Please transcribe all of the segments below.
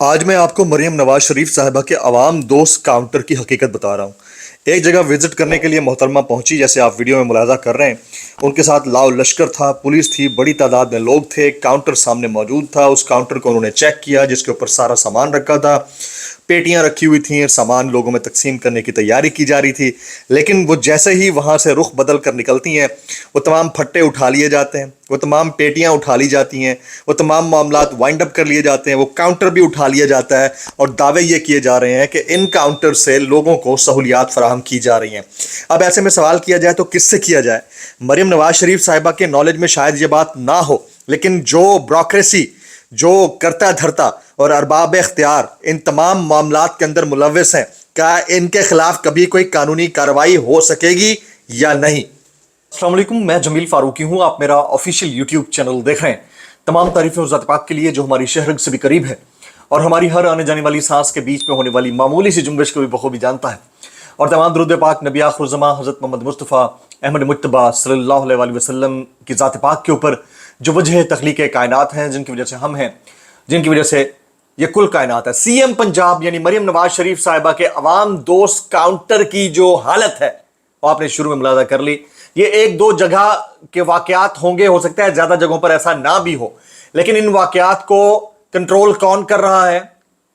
آج میں آپ کو مریم نواز شریف صاحبہ کے عوام دوست کاؤنٹر کی حقیقت بتا رہا ہوں۔ ایک جگہ وزٹ کرنے کے لیے محترمہ پہنچی، جیسے آپ ویڈیو میں ملاحظہ کر رہے ہیں۔ ان کے ساتھ لاؤ لشکر تھا، پولیس تھی، بڑی تعداد میں لوگ تھے۔ کاؤنٹر سامنے موجود تھا، اس کاؤنٹر کو انہوں نے چیک کیا جس کے اوپر سارا سامان رکھا تھا، پیٹیاں رکھی ہوئی تھیں، سامان لوگوں میں تقسیم کرنے کی تیاری کی جا رہی تھی۔ لیکن وہ جیسے ہی وہاں سے رخ بدل کر نکلتی ہیں، وہ تمام پھٹے اٹھا لیے جاتے ہیں، وہ تمام پیٹیاں اٹھا لی جاتی ہیں، وہ تمام معاملات وائنڈ اپ کر لیے جاتے ہیں، وہ کاؤنٹر بھی اٹھا لیا جاتا ہے، اور دعوے یہ کیے جا رہے ہیں کہ ان کاؤنٹر سے لوگوں کو سہولیات فراہم کی جا رہی ہیں۔ اب ایسے میں سوال کیا جائے تو کس سے کیا جائے؟ مریم نواز شریف صاحبہ کے نالج میں شاید یہ بات نہ ہو، لیکن جو بیوروکریسی، جو کرتا دھرتا اور ارباب اختیار ان تمام معاملات کے اندر ملوث ہیں، کیا ان کے خلاف کبھی کوئی قانونی کارروائی ہو سکے گی یا نہیں؟ السلام علیکم، میں جمیل فاروقی ہوں، آپ میرا آفیشیل یوٹیوب چینل دیکھ رہے ہیں۔ تمام تعریفیں ذات پاک کے لیے جو ہماری شہرگ سے بھی قریب ہے اور ہماری ہر آنے جانے والی سانس کے بیچ میں ہونے والی معمولی سی جنبش کو بھی بخوبی جانتا ہے، اور تمام درود پاک نبی آخر الزماں حضرت محمد مصطفیٰ احمد مجتبیٰ صلی اللہ علیہ وآلہ وسلم کی ذات پاک کے اوپر، جو وجہ تخلیق کائنات ہیں، جن کی وجہ سے ہم ہیں، جن کی وجہ سے یہ کل کائنات ہے۔ سی ایم پنجاب یعنی مریم نواز شریف صاحبہ کے عوام دوست کاؤنٹر کی جو حالت ہے وہ آپ نے شروع میں ملاحظہ کر لی۔ یہ ایک دو جگہ کے واقعات ہوں گے، ہو سکتا ہے زیادہ جگہوں پر ایسا نہ بھی ہو، لیکن ان واقعات کو کنٹرول کون کر رہا ہے؟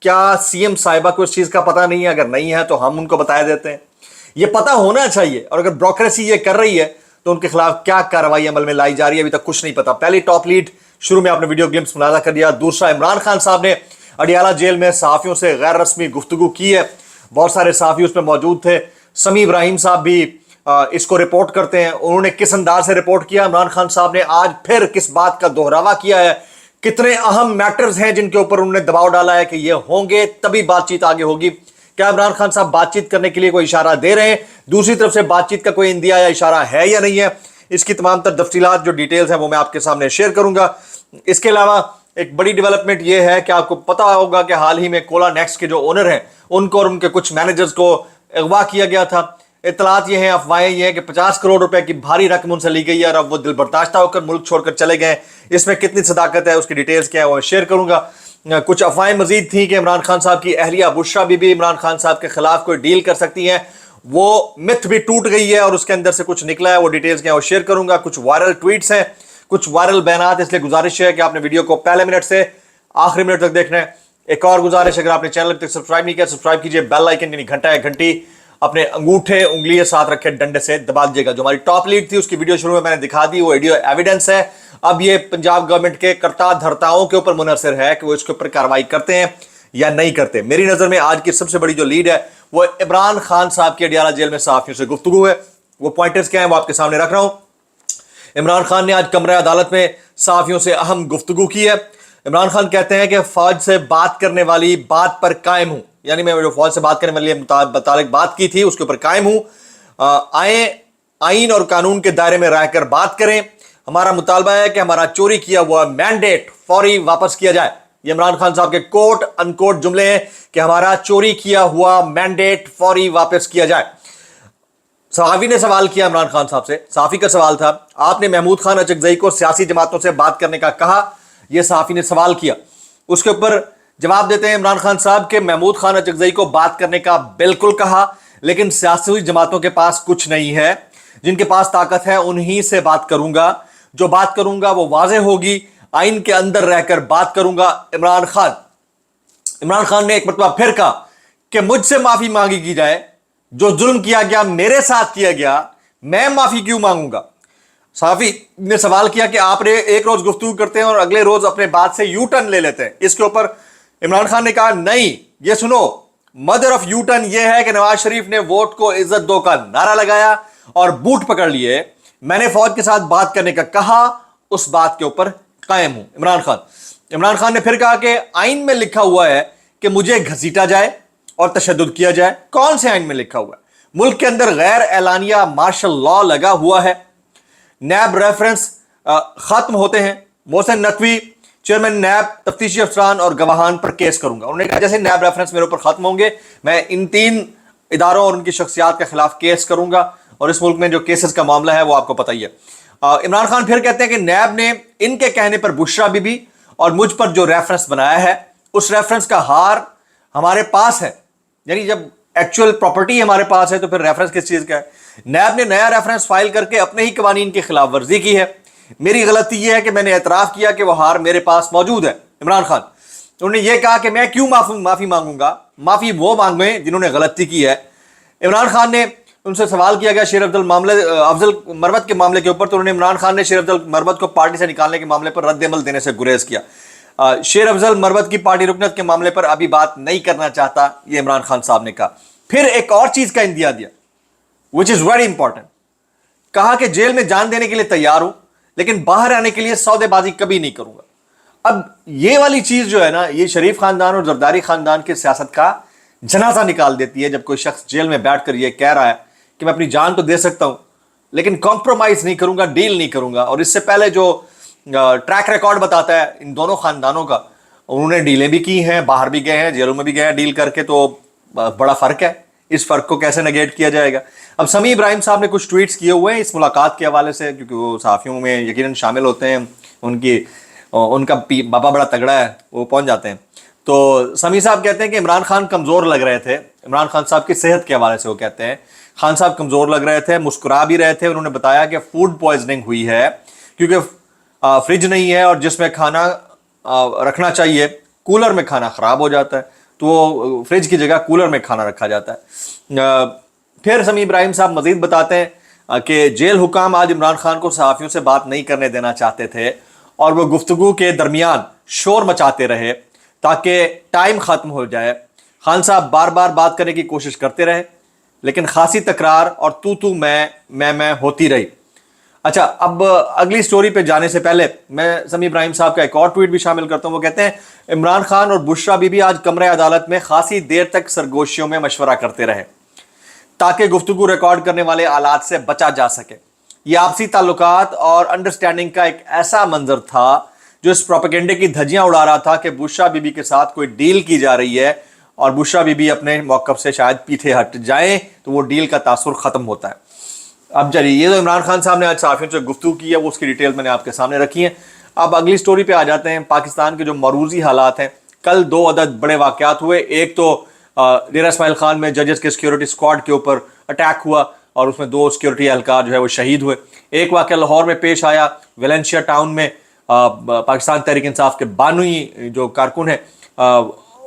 کیا سی ایم صاحبہ کو اس چیز کا پتہ نہیں ہے؟ اگر نہیں ہے تو ہم ان کو بتا دیتے ہیں، یہ پتہ ہونا چاہیے۔ اور اگر بیوروکریسی یہ کر رہی ہے تو ان کے خلاف کیا کارروائی عمل میں لائی جا رہی ہے، ابھی تک کچھ نہیں پتا۔ پہلی ٹاپ لیڈ شروع میں آپ نے ویڈیو گلمپس ملاحظہ کر دیا۔ دوسرا، عمران خان صاحب نے اڈیالہ جیل میں صحافیوں سے غیر رسمی گفتگو کی ہے، بہت سارے صحافی اس میں موجود تھے۔ سمیع ابراہیم صاحب بھی اس کو رپورٹ کرتے ہیں، انہوں نے کس انداز سے رپورٹ کیا؟ عمران خان صاحب نے آج پھر کس بات کا دہراوا کیا ہے؟ کتنے اہم میٹرز ہیں جن کے اوپر انہوں نے دباؤ ڈالا ہے کہ یہ ہوں گے تبھی بات چیت آگے ہوگی؟ کیا عمران خان صاحب بات چیت کرنے کے لیے کوئی اشارہ دے رہے ہیں؟ دوسری طرف سے بات چیت کا کوئی اندیا یا اشارہ ہے یا نہیں ہے؟ اس کی تمام تر تفصیلات جو ڈیٹیلز ہیں وہ میں آپ کے سامنے شیئر کروں گا۔ اس کے علاوہ ایک بڑی ڈیولپمنٹ یہ ہے کہ آپ کو پتا ہوگا کہ حال ہی میں کولا نیکسٹ کے جو اونر ہیں ان کو اور ان کے کچھ مینیجرز کو اغوا کیا گیا تھا۔ اطلاعات یہ ہیں، افواہیں یہ ہیں کہ 50 کروڑ روپے کی بھاری رقم ان سے لی گئی ہے اور اب وہ دل برداشتہ ہو کر ملک چھوڑ کر چلے گئے۔ اس میں کتنی صداقت ہے، اس کی ڈیٹیلز کیا ہے، وہ شیئر کروں گا۔ کچھ افواہیں مزید تھیں کہ عمران خان صاحب کی اہلیہ بشریٰ بی بی عمران خان صاحب کے خلاف کوئی ڈیل کر سکتی ہیں، وہ متھ بھی ٹوٹ گئی ہے اور اس کے اندر سے کچھ نکلا ہے، وہ ڈیٹیلز کیا ہے وہ شیئر کروں گا۔ کچھ وائرل ٹویٹس ہیں، کچھ وائرل بیانات، اس لیے گزارش ہے کہ آپ نے ویڈیو کو پہلے منٹ سے آخری منٹ تک دیکھنا ہے۔ ایک اور گزارش، اگر آپ نے چینل تک سبسکرائب نہیں کیا سبسکرائب کیجئے، بیل آئیکن یعنی گھنٹا ہے گھنٹی اپنے انگوٹھے انگلی ساتھ رکھے ڈنڈے سے دبا دیجیے گا۔ جو ہماری ٹاپ لیڈ تھی اس کی ویڈیو شروع میں نے دکھا دی، وہ ویڈیو ایویڈنس ہے۔ اب یہ پنجاب گورنمنٹ کے کرتا دھرتاؤں کے اوپر منحصر ہے کہ وہ اس کے اوپر کارروائی کرتے ہیں یا نہیں کرتے۔ میری نظر میں آج کی سب سے بڑی جو لیڈ ہے وہ عمران خان صاحب کی اڈیالہ جیل میں صحافیوں سے گفتگو ہے۔ وہ پوائنٹرز کیا ہیں وہ آپ کے سامنے رکھ رہا ہوں۔ عمران خان نے آج کمرہ عدالت میں صحافیوں سے اہم گفتگو کی ہے۔ عمران خان کہتے ہیں کہ فوج سے بات کرنے والی بات پر قائم ہوں، یعنی میں جو فوج سے بات کرنے والی متعلق بات کی تھی اس کے اوپر قائم ہوں۔ آئیں آئین اور قانون کے دائرے میں رہ کر بات کریں۔ ہمارا مطالبہ ہے کہ ہمارا چوری کیا ہوا مینڈیٹ فوری واپس کیا جائے۔ یہ عمران خان صاحب کے کوٹ ان کوٹ جملے ہیں کہ ہمارا چوری کیا ہوا مینڈیٹ فوری واپس کیا جائے۔ صحافی نے سوال کیا عمران خان صاحب سے، صحافی کا سوال تھا، آپ نے محمود خان اچکزئی کو سیاسی جماعتوں سے بات کرنے کا کہا، یہ صحافی نے سوال کیا۔ اس کے اوپر جواب دیتے ہیں عمران خان صاحب کہ محمود خان اچکزئی کو بات کرنے کا بالکل کہا، لیکن سیاسی جماعتوں کے پاس کچھ نہیں ہے، جن کے پاس طاقت ہے انہی سے بات کروں گا، جو بات کروں گا وہ واضح ہوگی، آئین کے اندر رہ کر بات کروں گا۔ عمران خان نے ایک مرتبہ پھر کہا کہ مجھ سے معافی مانگی کی جائے، جو ظلم کیا گیا میرے ساتھ کیا گیا، میں معافی کیوں مانگوں گا؟ صحافی نے سوال کیا کہ آپ نے ایک روز گفتگو کرتے ہیں اور اگلے روز اپنے بات سے یو ٹرن لے لیتے ہیں۔ اس کے اوپر عمران خان نے کہا نہیں، یہ سنو، مدر آف یو ٹرن یہ ہے کہ نواز شریف نے ووٹ کو عزت دو کا نعرہ لگایا اور بوٹ پکڑ لیے، میں نے فوج کے ساتھ بات کرنے کا کہا، اس بات کے اوپر قائم ہوں۔ عمران خان نے پھر کہا کہ آئین میں لکھا ہوا ہے کہ مجھے گھسیٹا جائے اور تشدد کیا جائے۔ کون سے آئین میں لکھا ہوا ہے؟ ملک کے اندر غیر اعلانیہ مارشل لا لگا ہوا ہے، نیب ریفرنس ختم ہوتے ہیں۔ محسن نقوی چیئرمین نیب تفتیشی افسران اور گواہان پر کیس کروں گا۔ انہوں نے کہا جیسے نیب ریفرنس میرے اوپر ختم ہوں گے میں ان 3 اداروں اور ان کی شخصیات کے خلاف کیس کروں گا، اور اس ملک میں جو کیسز کا معاملہ ہے وہ آپ کو پتہ ہی ہے۔ عمران خان پھر کہتے ہیں کہ نیب نے ان کے کہنے پر بشریٰ بی بی اور مجھ پر جو ریفرنس بنایا ہے اس ریفرنس کا ہار ہمارے پاس ہے، یعنی جب ایکچوئل پراپرٹی ہمارے پاس ہے تو پھر ریفرنس کس چیز کا ہے؟ نیب نے نیا ریفرنس فائل کر کے اپنے ہی قوانین کی خلاف ورزی کی ہے۔ میری غلطی یہ ہے کہ میں نے اعتراف کیا کہ وہ ہار میرے پاس موجود ہے۔ عمران خان انہوں نے یہ کہا کہ میں کیوں معافی مانگوں گا، معافی وہ مانگیں جنہوں نے غلطی کی ہے۔ عمران خان نے ان سے سوال کیا گیا شیر افضل مروت کے معاملے کے اوپر، تو انہوں نے عمران خان نے شیر افضل مروت کو پارٹی سے نکالنے کے معاملے پر رد عمل دینے سے گریز کیا۔ شیر افضل مروت کی پارٹی رکنت کے معاملے پر ابھی بات نہیں کرنا چاہتا، یہ عمران خان صاحب نے کہا۔ پھر ایک اور چیز کا اندیا دیا which is very important، کہا کہ جیل میں جان دینے کے لیے تیار ہوں لیکن باہر آنے کے لیے سودے بازی کبھی نہیں کروں گا۔ اب یہ والی چیز جو ہے نا، یہ شریف خاندان اور زرداری خاندان کی سیاست کا جنازہ نکال دیتی ہے، جب کوئی شخص جیل میں بیٹھ کر یہ کہہ رہا ہے کہ میں اپنی جان تو دے سکتا ہوں لیکن کمپرومائز نہیں کروں گا، ڈیل نہیں کروں گا۔ اور اس سے پہلے جو ٹریک ریکارڈ بتاتا ہے ان دونوں خاندانوں کا، انہوں نے ڈیلیں بھی کی ہیں، باہر بھی گئے ہیں، جیلوں میں بھی گئے ہیں ڈیل کر کے، تو بڑا فرق ہے۔ اس فرق کو کیسے نگیٹ کیا جائے گا؟ اب سمیع ابراہیم صاحب نے کچھ ٹویٹس کیے ہوئے ہیں اس ملاقات کے حوالے سے، کیونکہ وہ صحافیوں میں یقیناً شامل ہوتے ہیں، ان کا بابا بڑا تگڑا ہے، وہ پہنچ جاتے ہیں۔ تو سمیع صاحب کہتے ہیں کہ عمران خان کمزور لگ رہے تھے، عمران خان صاحب کی صحت کے حوالے سے وہ کہتے ہیں خان صاحب کمزور لگ رہے تھے، مسکرا بھی رہے تھے۔ انہوں نے بتایا کہ فوڈ پوائزننگ ہوئی ہے کیونکہ فریج نہیں ہے اور جس میں کھانا رکھنا چاہیے کولر میں کھانا خراب ہو جاتا ہے، تو وہ فریج کی جگہ کولر میں کھانا رکھا جاتا ہے۔ پھر سمیع ابراہیم صاحب مزید بتاتے ہیں کہ جیل حکام آج عمران خان کو صحافیوں سے بات نہیں کرنے دینا چاہتے تھے اور وہ گفتگو کے درمیان شور مچاتے رہے تاکہ ٹائم ختم ہو جائے۔ خان صاحب بار بار بات کرنے کی کوشش کرتے رہے لیکن خاصی تکرار اور تو میں ہوتی رہی۔ اچھا، اب اگلی سٹوری پہ جانے سے پہلے میں سمیع ابراہیم صاحب کا ایک اور ٹویٹ بھی شامل کرتا ہوں۔ وہ کہتے ہیں عمران خان اور بشرا بی بی آج کمرہ عدالت میں خاصی دیر تک سرگوشیوں میں مشورہ کرتے رہے تاکہ گفتگو ریکارڈ کرنے والے آلات سے بچا جا سکے۔ یہ آپسی تعلقات اور انڈرسٹینڈنگ کا ایک ایسا منظر تھا جو اس پروپیگنڈے کی دھجیاں اڑا رہا تھا کہ بشرا بی بی کے ساتھ کوئی ڈیل کی جا رہی ہے اور بشرا بی بی اپنے موقف سے شاید پیچھے ہٹ جائیں تو وہ ڈیل کا تاثر ختم ہوتا ہے۔ اب چلیے، یہ تو عمران خان صاحب نے آج صحافیوں سے گفتگو کی ہے، وہ اس کی ڈیٹیل میں نے آپ کے سامنے رکھی ہیں۔ اب اگلی سٹوری پہ آ جاتے ہیں۔ پاکستان کے جو معروضی حالات ہیں، کل 2 عدد بڑے واقعات ہوئے۔ ایک تو ڈیرہ اسماعیل خان میں ججز کے سیکیورٹی اسکواڈ کے اوپر اٹیک ہوا اور اس میں 2 سیکیورٹی اہلکار جو ہے وہ شہید ہوئے۔ ایک واقعہ لاہور میں پیش آیا، ویلنشیا ٹاؤن میں پاکستان تحریک انصاف کے بانوئی جو کارکن ہیں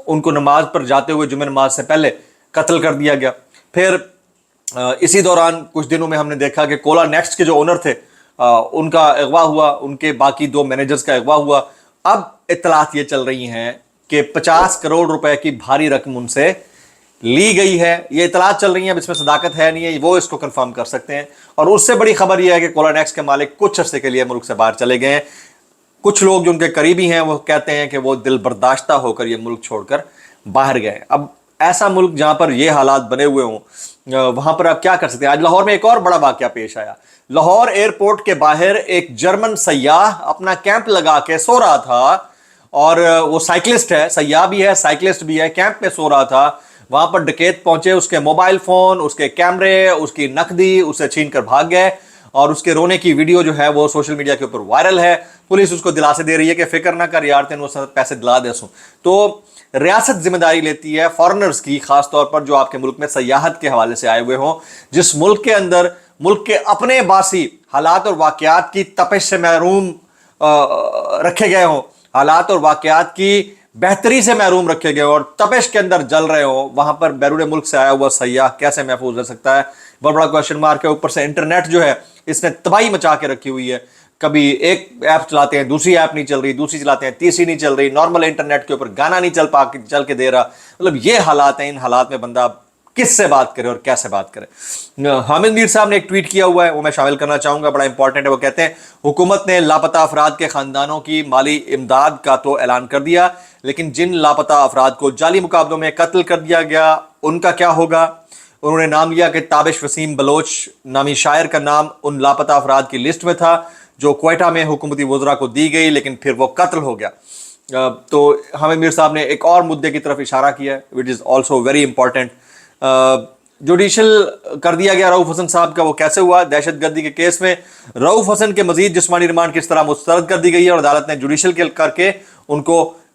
ان کو نماز پر جاتے ہوئے جمعہ نماز سے پہلے قتل کر دیا گیا۔ پھر اسی دوران کچھ دنوں میں ہم نے دیکھا کہ کولا نیکسٹ کے جو اونر تھے ان کا اغوا ہوا، ان کے باقی 2 مینیجرز کا اغوا ہوا۔ اب اطلاعات یہ چل رہی ہیں کہ 50 کروڑ روپے کی بھاری رقم ان سے لی گئی ہے۔ یہ اطلاعات چل رہی ہیں، اب اس میں صداقت ہے نہیں ہے، وہ اس کو کنفرم کر سکتے ہیں۔ اور اس سے بڑی خبر یہ ہے کہ کولا نیکسٹ کے مالک کچھ عرصے کے لیے ملک سے باہر چلے گئے ہیں۔ کچھ لوگ جو ان کے قریبی ہیں وہ کہتے ہیں کہ وہ دل برداشتہ ہو کر یہ ملک چھوڑ کر باہر گئے۔ اب ایسا ملک جہاں پر یہ حالات بنے ہوئے ہوں وہاں پر آپ کیا کر سکتے ہیں؟ آج لاہور میں ایک اور بڑا واقعہ پیش آیا۔ لاہور ایئرپورٹ کے باہر ایک جرمن سیاح اپنا کیمپ لگا کے سو رہا تھا، اور وہ سائیکلسٹ ہے، سیاح بھی ہے سائیکلسٹ بھی ہے، کیمپ میں سو رہا تھا۔ وہاں پر ڈکیت پہنچے، اس کے موبائل فون، اس کے کیمرے، اس کی نقدی اسے چھین کر بھاگ گئے، اور اس کے رونے کی ویڈیو جو ہے وہ سوشل میڈیا کے اوپر وائرل ہے۔ پولیس اس کو دلاسے دے رہی ہے کہ فکر نہ کر یار، تین وہ پیسے دلا دے سوں۔ تو ریاست ذمہ داری لیتی ہے فارنرز کی، خاص طور پر جو آپ کے ملک میں سیاحت کے حوالے سے آئے ہوئے ہوں، جس ملک کے اندر ملک کے اپنے باسی حالات اور واقعات کی تپش سے محروم رکھے گئے ہوں، حالات اور واقعات کی بہتری سے محروم رکھے گئے ہوں اور تپش کے اندر جل رہے ہوں، وہاں پر بیرون ملک سے آیا ہوا سیاح کیسے محفوظ رہ سکتا ہے؟ بہت بڑا کویشچن مارک ہے۔ اوپر سے انٹرنیٹ جو ہے اس نے تباہی مچا کے رکھی ہوئی ہے، کبھی ایک ایپ چلاتے ہیں دوسری ایپ نہیں چل رہی، دوسری چلاتے ہیں تیسری نہیں چل رہی، نارمل انٹرنیٹ کے اوپر گانا نہیں چل کے دے رہا۔ مطلب یہ حالات ہیں، ان حالات میں بندہ کس سے بات کرے اور کیسے بات کرے؟ حامد میر صاحب نے ایک ٹویٹ کیا ہوا ہے، وہ میں شامل کرنا چاہوں گا، بڑا امپورٹنٹ ہے۔ وہ کہتے ہیں حکومت نے لاپتہ افراد کے خاندانوں کی مالی امداد کا تو اعلان کر دیا، لیکن جن لاپتہ افراد کو جعلی مقابلوں میں قتل کر دیا گیا ان کا کیا ہوگا؟ انہوں نے نام لیا کہ تابش وسیم بلوچ نامی شاعر کا نام ان لاپتہ افراد کی لسٹ میں تھا جو کوئٹہ میں حکومتی وزراء کو دی گئی، لیکن پھر وہ قتل ہو گیا۔ تو حامد میر صاحب نے ایک اور مدعے کی طرف اشارہ کیا ہے which is also very important۔ Judicial کر دیا گیا رؤوف حسن صاحب کا، وہ کیسے ہوا؟ دہشت گردی کے کیس میں رؤوف حسن کے مزید جسمانی ریمانڈ کس طرح مسترد کر دی گئی ہے اور عدالت نے جوڈیشل کر کے ان کو